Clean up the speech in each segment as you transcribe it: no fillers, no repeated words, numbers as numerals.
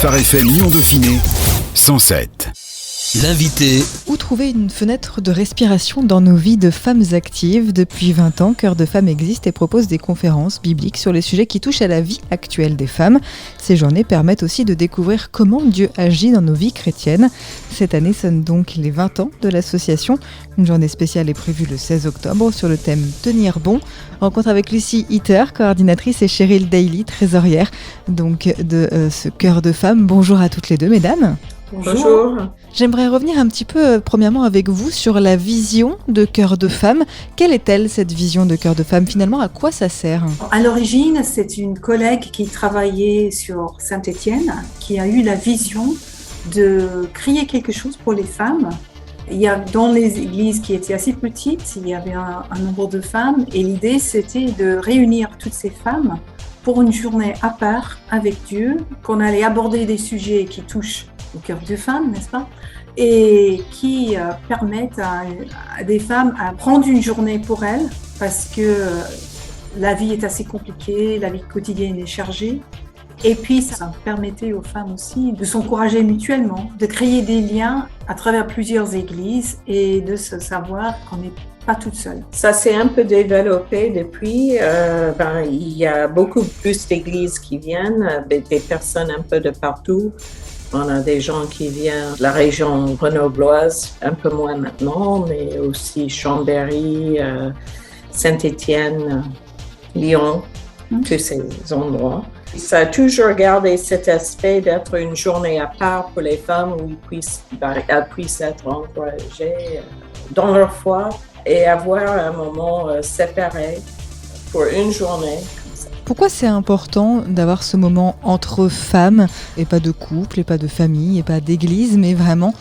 Phare FM Lyon-Dauphiné 107. L'invité. Où trouver une fenêtre de respiration dans nos vies de femmes actives? Depuis 20 ans, Cœur de Femmes existe et propose des conférences bibliques sur les sujets qui touchent à la vie actuelle des femmes. Ces journées permettent aussi de découvrir comment Dieu agit dans nos vies chrétiennes. Cette année sonne donc les 20 ans de l'association. Une journée spéciale est prévue le 16 octobre sur le thème « Tenir bon ». Rencontre avec Lucie Hitter, coordinatrice, et Cheryl Daly, trésorière donc de ce Cœur de Femmes. Bonjour à toutes les deux, mesdames. Bonjour. J'aimerais revenir un petit peu, premièrement, avec vous sur la vision de Cœur de Femmes. Quelle est-elle, cette vision de Cœur de Femmes? Finalement, à quoi ça sert? À l'origine, c'est une collègue qui travaillait sur Saint-Étienne qui a eu la vision de créer quelque chose pour les femmes. Il y a, dans les églises qui étaient assez petites, il y avait un nombre de femmes et l'idée, c'était de réunir toutes ces femmes pour une journée à part avec Dieu, qu'on allait aborder des sujets qui touchent au cœur de femmes, n'est-ce pas? Et qui permettent à des femmes à prendre une journée pour elles, parce que la vie est assez compliquée, la vie quotidienne est chargée. Et puis, ça permettait aux femmes aussi de s'encourager mutuellement, de créer des liens à travers plusieurs églises et de se savoir qu'on n'est pas toute seule. Ça s'est un peu développé depuis. Il y a beaucoup plus d'églises qui viennent, des personnes un peu de partout. On a des gens qui viennent de la région grenobloise, un peu moins maintenant, mais aussi Chambéry, Saint-Étienne, Lyon, tous ces endroits. Ça a toujours gardé cet aspect d'être une journée à part pour les femmes où elles puissent être encouragées dans leur foi et avoir un moment séparé pour une journée. Pourquoi c'est important d'avoir ce moment entre femmes, et pas de couple, et pas de famille, et pas d'église, mais vraiment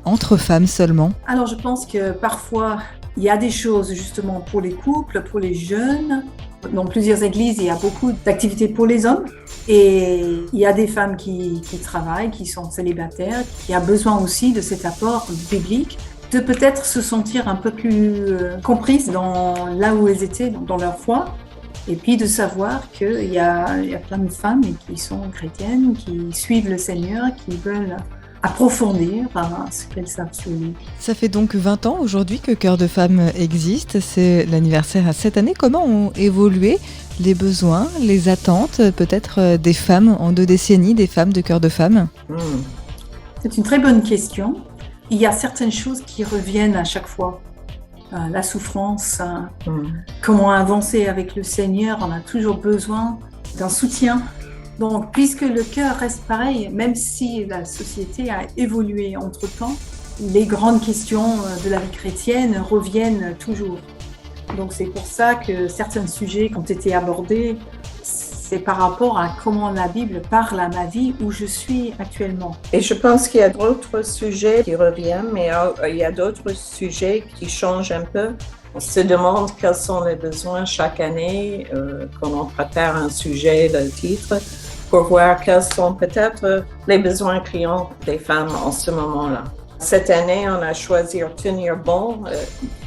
entre femmes seulement? Alors je pense que parfois, il y a des choses justement pour les couples, pour les jeunes. Dans plusieurs églises, il y a beaucoup d'activités pour les hommes. Et il y a des femmes qui travaillent, qui sont célibataires, qui ont besoin aussi de cet apport biblique, de peut-être se sentir un peu plus comprises dans là où elles étaient, dans leur foi. Et puis de savoir qu'il y a plein de femmes qui sont chrétiennes, qui suivent le Seigneur, qui veulent approfondir ce qu'elles savent sur lui. Ça fait donc 20 ans aujourd'hui que Cœur de Femmes existe. C'est l'anniversaire à cette année. Comment ont évolué les besoins, les attentes peut-être des femmes en 2 décennies, des femmes de Cœur de Femmes? C'est une très bonne question. Il y a certaines choses qui reviennent à chaque fois. La souffrance, comment avancer avec le Seigneur, on a toujours besoin d'un soutien. Donc, puisque le cœur reste pareil, même si la société a évolué entre-temps, les grandes questions de la vie chrétienne reviennent toujours. Donc, c'est pour ça que certains sujets qui ont été abordés, c'est par rapport à comment la Bible parle à ma vie où je suis actuellement. Et je pense qu'il y a d'autres sujets qui reviennent, mais il y a d'autres sujets qui changent un peu. On se demande quels sont les besoins chaque année quand on prépare un sujet, le titre, pour voir quels sont peut-être les besoins criants des femmes en ce moment-là. Cette année, on a choisi Tenir bon.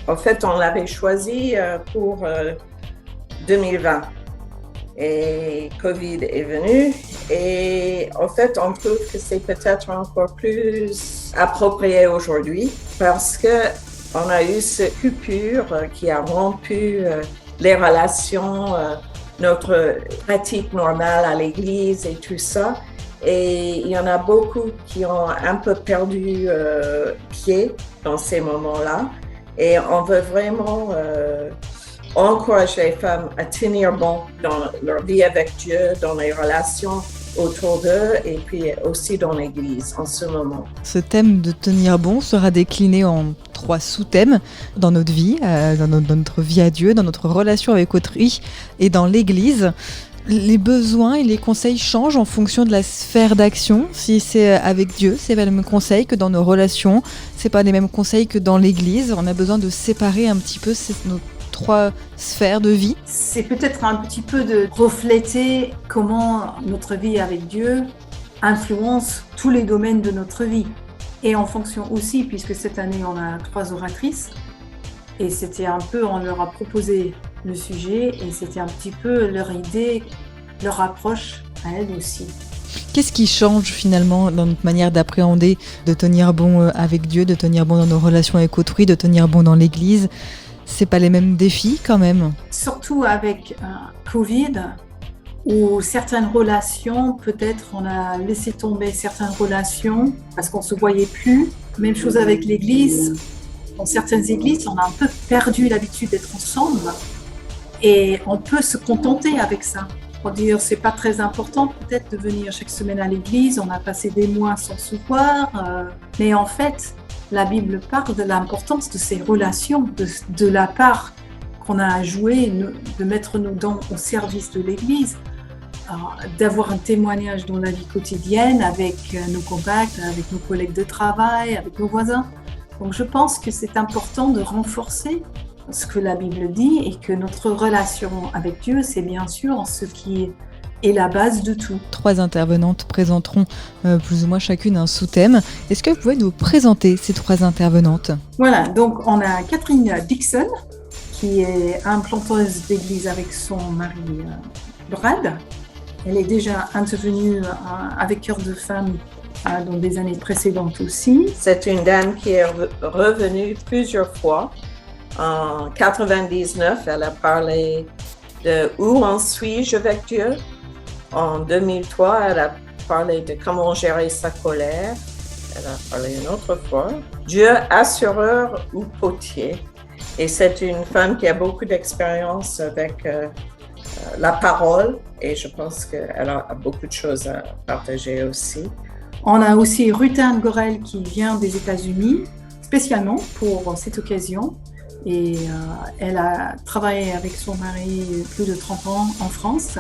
En fait, on l'avait choisi pour 2020. Et Covid est venu et en fait, on trouve que c'est peut-être encore plus approprié aujourd'hui parce que on a eu cette coupure qui a rompu les relations, notre pratique normale à l'église et tout ça. Et il y en a beaucoup qui ont un peu perdu pied dans ces moments-là. Et on veut vraiment encourager les femmes à tenir bon dans leur vie avec Dieu, dans les relations autour d'eux et puis aussi dans l'Église en ce moment. Ce thème de tenir bon sera décliné en 3 sous-thèmes dans notre vie, dans notre vie à Dieu, dans notre relation avec autrui et dans l'Église. Les besoins et les conseils changent en fonction de la sphère d'action. Si c'est avec Dieu, c'est pas les mêmes conseils que dans nos relations, c'est pas les mêmes conseils que dans l'Église. On a besoin de séparer un petit peu nos 3 sphères de vie. C'est peut-être un petit peu de refléter comment notre vie avec Dieu influence tous les domaines de notre vie. Et en fonction aussi, puisque cette année on a 3 oratrices, et c'était un peu, on leur a proposé le sujet, et c'était un petit peu leur idée, leur approche à elles aussi. Qu'est-ce qui change finalement dans notre manière d'appréhender, de tenir bon avec Dieu, de tenir bon dans nos relations avec autrui, de tenir bon dans l'Église ? C'est pas les mêmes défis quand même ? Surtout avec Covid, où certaines relations, peut-être on a laissé tomber certaines relations parce qu'on se voyait plus. Même chose avec l'Église. Dans certaines églises, on a un peu perdu l'habitude d'être ensemble et on peut se contenter avec ça. Pour dire, c'est pas très important peut-être de venir chaque semaine à l'église, on a passé des mois sans se voir, mais en fait, la Bible parle de l'importance de ces relations, de la part qu'on a à jouer, de mettre nos dons au service de l'église, d'avoir un témoignage dans la vie quotidienne avec nos contacts, avec nos collègues de travail, avec nos voisins. Donc je pense que c'est important de renforcer ce que la Bible dit et que notre relation avec Dieu, c'est bien sûr ce qui est la base de tout. 3 intervenantes présenteront plus ou moins chacune un sous-thème. Est-ce que vous pouvez nous présenter ces 3 intervenantes ? Voilà, donc on a Catherine Dixon, qui est implanteuse d'église avec son mari Brad. Elle est déjà intervenue avec Cœur de Femmes dans des années précédentes aussi. C'est une dame qui est revenue plusieurs fois. En 1999, elle a parlé de « Où en suis-je avec Dieu ?» En 2003, elle a parlé de « Comment gérer sa colère ?» Elle a parlé une autre fois. « Dieu assureur ou potier ?» Et c'est une femme qui a beaucoup d'expérience avec la parole et je pense qu'elle a beaucoup de choses à partager aussi. On a aussi Ruth Ann Gorel qui vient des États-Unis, spécialement pour cette occasion. Et elle a travaillé avec son mari plus de 30 ans en France.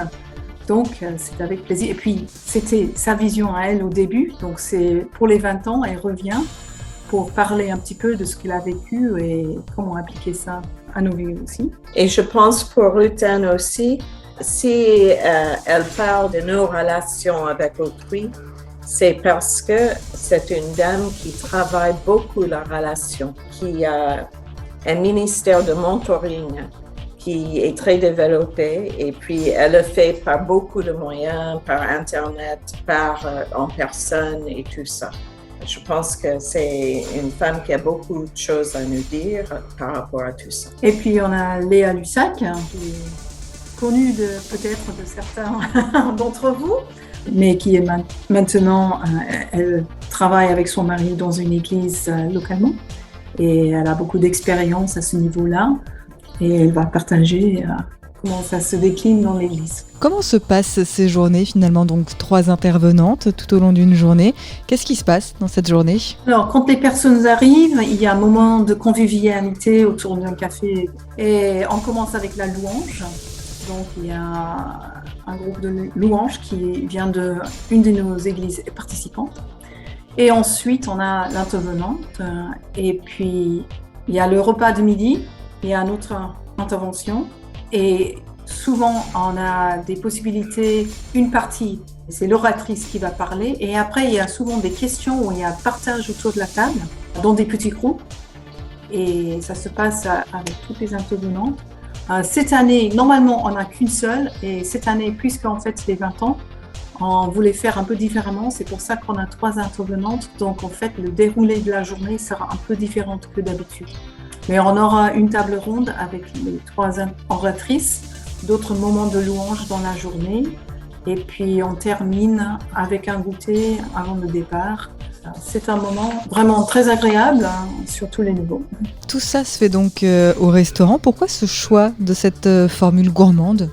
Donc, c'est avec plaisir. Et puis, c'était sa vision à elle au début. Donc, c'est pour les 20 ans, elle revient pour parler un petit peu de ce qu'elle a vécu et comment appliquer ça à nos vies aussi. Et je pense pour Ruth Ann aussi, si elle parle de nos relations avec autrui, c'est parce que c'est une dame qui travaille beaucoup la relation, qui a un ministère de mentoring qui est très développé et puis elle le fait par beaucoup de moyens, par Internet, en personne et tout ça. Je pense que c'est une femme qui a beaucoup de choses à nous dire par rapport à tout ça. Et puis on a Léa Lussac, qui est connue peut-être de certains d'entre vous, mais qui est maintenant, elle travaille avec son mari dans une église localement et elle a beaucoup d'expérience à ce niveau-là et elle va partager comment ça se décline dans l'église. Comment se passent ces journées finalement, donc 3 intervenantes tout au long d'une journée. Qu'est-ce qui se passe dans cette journée ? Alors quand les personnes arrivent, il y a un moment de convivialité autour d'un café et on commence avec la louange. Donc il y a un groupe de louanges qui vient d'une de nos églises participantes. Et ensuite, on a l'intervenante. Et puis, il y a le repas de midi. Il y a une autre intervention. Et souvent, on a des possibilités. Une partie, c'est l'oratrice qui va parler. Et après, il y a souvent des questions où il y a partage autour de la table, dans des petits groupes. Et ça se passe avec toutes les intervenantes. Cette année, normalement, on n'a qu'une seule. Et cette année, puisqu'en fait, c'est les 20 ans, on voulait faire un peu différemment. C'est pour ça qu'on a 3 intervenantes. Donc, en fait, le déroulé de la journée sera un peu différent que d'habitude. Mais on aura une table ronde avec les 3 oratrices, d'autres moments de louange dans la journée. Et puis, on termine avec un goûter avant le départ. C'est un moment vraiment très agréable sur tous les niveaux. Tout ça se fait donc au restaurant. Pourquoi ce choix de cette formule gourmande ?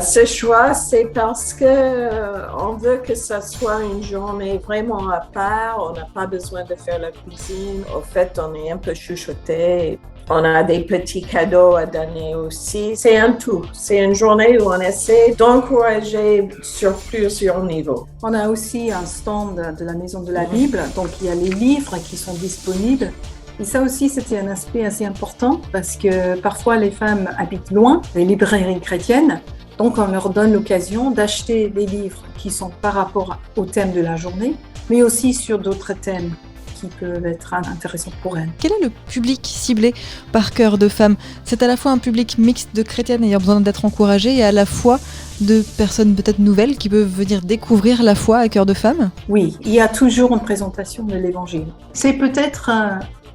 Ce choix, c'est parce qu'on veut que ça soit une journée vraiment à part. On n'a pas besoin de faire la cuisine. Au fait, on est un peu chouchouté. On a des petits cadeaux à donner aussi. C'est un tout. C'est une journée où on essaie d'encourager sur plusieurs niveaux. On a aussi un stand de la Maison de la Bible. Donc, il y a les livres qui sont disponibles. Et ça aussi, c'était un aspect assez important parce que parfois, les femmes habitent loin, les librairies chrétiennes. Donc, on leur donne l'occasion d'acheter des livres qui sont par rapport au thème de la journée, mais aussi sur d'autres thèmes qui peuvent être intéressants pour elles. Quel est le public ciblé par Cœur de Femmes ? C'est à la fois un public mixte de chrétiennes ayant besoin d'être encouragées et à la fois de personnes peut-être nouvelles qui peuvent venir découvrir la foi à Cœur de Femme ? Oui, il y a toujours une présentation de l'Évangile. C'est peut-être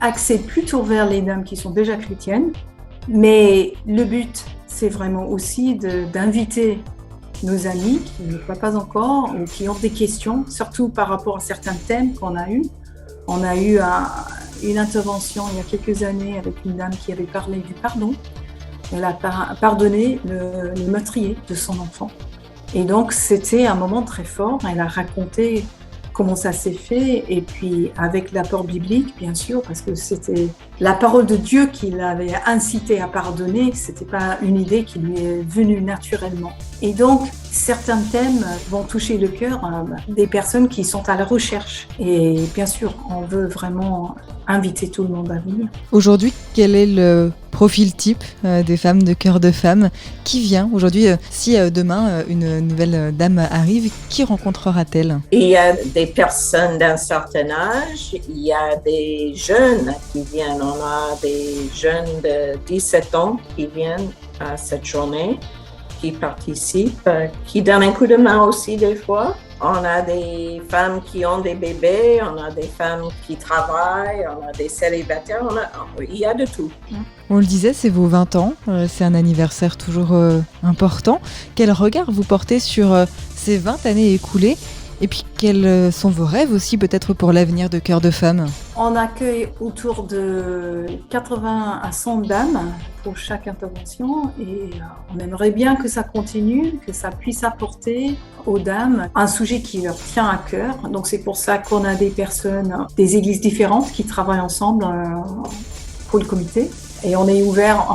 axé plutôt vers les dames qui sont déjà chrétiennes, mais le but, c'est vraiment aussi d'inviter nos amis qui ne croient pas encore ou qui ont des questions, surtout par rapport à certains thèmes qu'on a eus. On a eu une intervention il y a quelques années avec une dame qui avait parlé du pardon. Elle a pardonné le meurtrier de son enfant. Et donc, c'était un moment très fort. Elle a raconté comment ça s'est fait, et puis avec l'apport biblique, bien sûr, parce que c'était la parole de Dieu qui l'avait incité à pardonner, c'était pas une idée qui lui est venue naturellement. Et donc, certains thèmes vont toucher le cœur des personnes qui sont à la recherche. Et bien sûr, on veut vraiment inviter tout le monde à venir. Aujourd'hui, quel est le profil type des femmes de Cœur de Femme qui vient aujourd'hui? Si demain une nouvelle dame arrive, qui rencontrera-t-elle? Il y a des personnes d'un certain âge, il y a des jeunes qui viennent. On a des jeunes de 17 ans qui viennent à cette journée, qui participent, qui donnent un coup de main aussi des fois. On a des femmes qui ont des bébés, on a des femmes qui travaillent, on a des célibataires, il y a de tout. On le disait, c'est vos 20 ans, c'est un anniversaire toujours important. Quel regard vous portez sur ces 20 années écoulées? Et puis, quels sont vos rêves aussi, peut-être pour l'avenir de Cœur de Femme? On accueille autour de 80 à 100 dames pour chaque intervention et on aimerait bien que ça continue, que ça puisse apporter aux dames un sujet qui leur tient à cœur. Donc, c'est pour ça qu'on a des personnes, des églises différentes qui travaillent ensemble pour le comité. Et on est ouvert,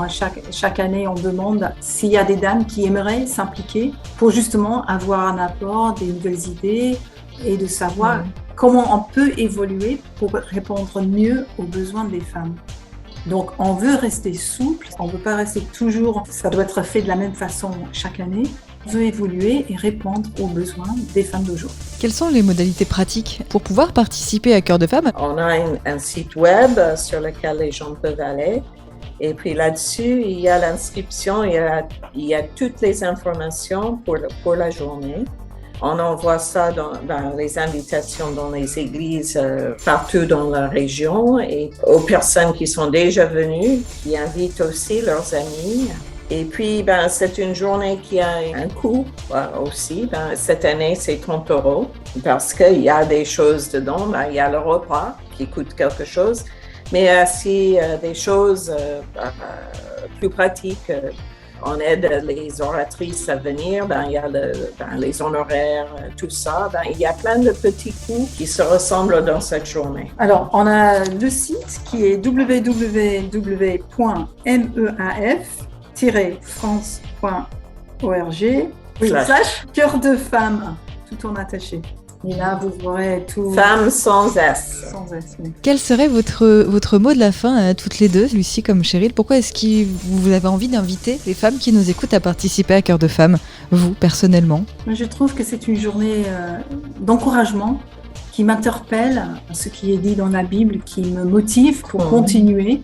chaque année, on demande s'il y a des dames qui aimeraient s'impliquer pour justement avoir un apport, des nouvelles idées et de savoir comment on peut évoluer pour répondre mieux aux besoins des femmes. Donc on veut rester souple, on ne veut pas rester toujours, ça doit être fait de la même façon chaque année. On veut évoluer et répondre aux besoins des femmes d'aujourd'hui. Quelles sont les modalités pratiques pour pouvoir participer à Cœur de Femme? On a un site web sur lequel les gens peuvent aller. Et puis là-dessus, il y a l'inscription, il y a toutes les informations pour la journée. On envoie ça dans les invitations dans les églises partout dans la région et aux personnes qui sont déjà venues, qui invitent aussi leurs amis. Et puis, c'est une journée qui a un coût aussi. Cette année, c'est 30 € parce qu'il y a des choses dedans. Il y a le repas qui coûte quelque chose. Mais aussi des choses plus pratiques. On aide les oratrices à venir, il y a les honoraires, tout ça. Il y a plein de petits coûts qui se ressemblent dans cette journée. Alors, on a le site qui est www.meaf-france.org / Cœur de Femme, tout en attaché. Et là, vous verrez tout. Femme sans S. Sans S, oui. Quel serait votre mot de la fin à toutes les deux, Lucie comme Cheryl? Pourquoi est-ce que vous avez envie d'inviter les femmes qui nous écoutent à participer à Cœur de Femme, vous, personnellement? Je trouve que c'est une journée d'encouragement qui m'interpelle, ce qui est dit dans la Bible, qui me motive pour continuer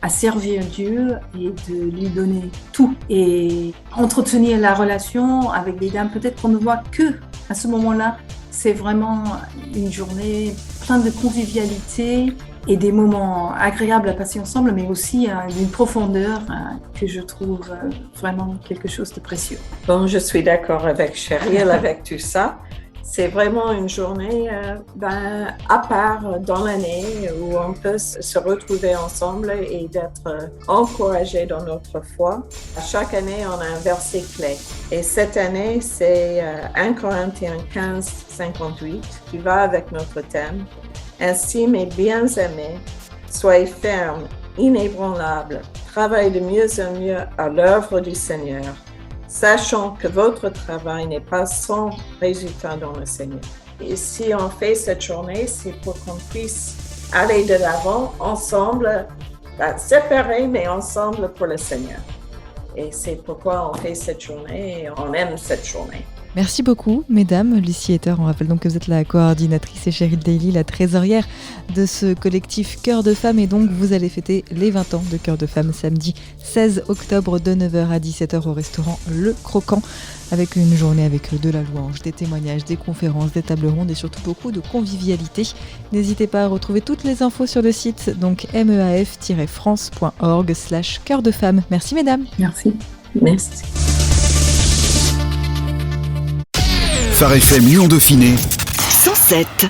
à servir Dieu et de lui donner tout. Et entretenir la relation avec des dames, peut-être qu'on ne voit que à ce moment-là. C'est vraiment une journée pleine de convivialité et des moments agréables à passer ensemble, mais aussi d'une profondeur que je trouve vraiment quelque chose de précieux. Bon, je suis d'accord avec Cheryl, avec tout ça. C'est vraiment une journée à part dans l'année où on peut se retrouver ensemble et d'être encouragés dans notre foi. Chaque année, on a un verset clé. Et cette année, c'est 1 Corinthiens 15, 58 qui va avec notre thème. Ainsi, mes bien-aimés, soyez fermes, inébranlables, travaillez de mieux en mieux à l'œuvre du Seigneur, sachant que votre travail n'est pas sans résultat dans le Seigneur. Et si on fait cette journée, c'est pour qu'on puisse aller de l'avant ensemble, séparés mais ensemble pour le Seigneur. Et c'est pourquoi on fait cette journée et on aime cette journée. Merci beaucoup, mesdames. Lucie Etter, on rappelle donc que vous êtes la coordinatrice et Cheryl Daly, la trésorière de ce collectif Cœur de Femme. Et donc, vous allez fêter les 20 ans de Cœur de Femme samedi 16 octobre de 9h à 17h au restaurant Le Croquant avec une journée avec de la louange, des témoignages, des conférences, des tables rondes et surtout beaucoup de convivialité. N'hésitez pas à retrouver toutes les infos sur le site, donc meaf-france.org/cœur de femme. Merci mesdames. Merci. Phare FM Lyon Dauphiné 107.